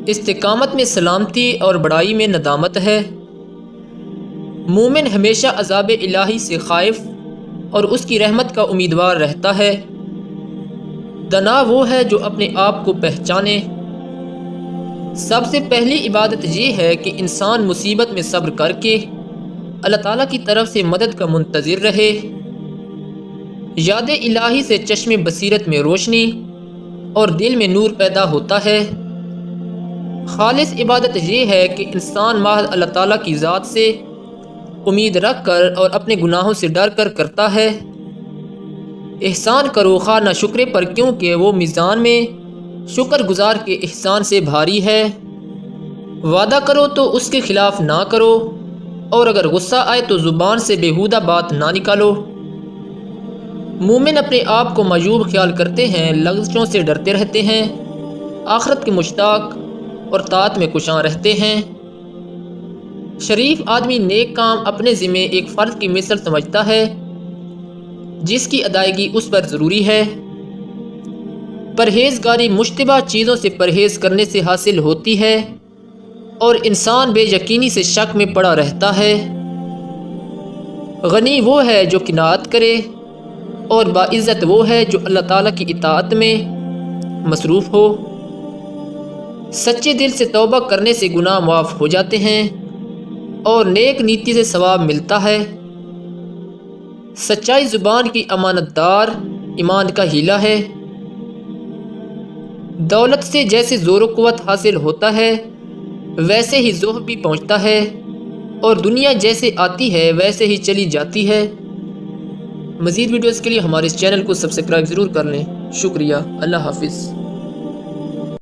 استقامت میں سلامتی اور بڑائی میں ندامت ہے۔ مومن ہمیشہ عذاب الہی سے خائف اور اس کی رحمت کا امیدوار رہتا ہے۔ دنا وہ ہے جو اپنے آپ کو پہچانے۔ سب سے پہلی عبادت یہ ہے کہ انسان مصیبت میں صبر کر کے اللہ تعالیٰ کی طرف سے مدد کا منتظر رہے۔ یاد الہی سے چشم بصیرت میں روشنی اور دل میں نور پیدا ہوتا ہے۔ خالص عبادت یہ ہے کہ انسان محض اللہ تعالیٰ کی ذات سے امید رکھ کر اور اپنے گناہوں سے ڈر کر کرتا ہے۔ احسان کرو خواہ نہ شکرے پر، کیونکہ وہ میزان میں شکر گزار کے احسان سے بھاری ہے۔ وعدہ کرو تو اس کے خلاف نہ کرو، اور اگر غصہ آئے تو زبان سے بیہودہ بات نہ نکالو۔ مومن اپنے آپ کو معیوب خیال کرتے ہیں، لغزشوں سے ڈرتے رہتے ہیں، آخرت کے مشتاق اور طاعت میں کشاں رہتے ہیں۔ شریف آدمی نیک کام اپنے ذمے ایک فرض کی مثل سمجھتا ہے جس کی ادائیگی اس پر ضروری ہے۔ پرہیزگاری مشتبہ چیزوں سے پرہیز کرنے سے حاصل ہوتی ہے، اور انسان بے یقینی سے شک میں پڑا رہتا ہے۔ غنی وہ ہے جو قناعت کرے، اور باعزت وہ ہے جو اللہ تعالیٰ کی اطاعت میں مصروف ہو۔ سچے دل سے توبہ کرنے سے گناہ معاف ہو جاتے ہیں، اور نیک نیتی سے ثواب ملتا ہے۔ سچائی زبان کی امانت دار ایمان کا ہیلہ ہے۔ دولت سے جیسے زور و قوت حاصل ہوتا ہے ویسے ہی ذوق بھی پہنچتا ہے، اور دنیا جیسے آتی ہے ویسے ہی چلی جاتی ہے۔ مزید ویڈیوز کے لیے ہمارے اس چینل کو سبسکرائب ضرور کر لیں۔ شکریہ۔ اللہ حافظ۔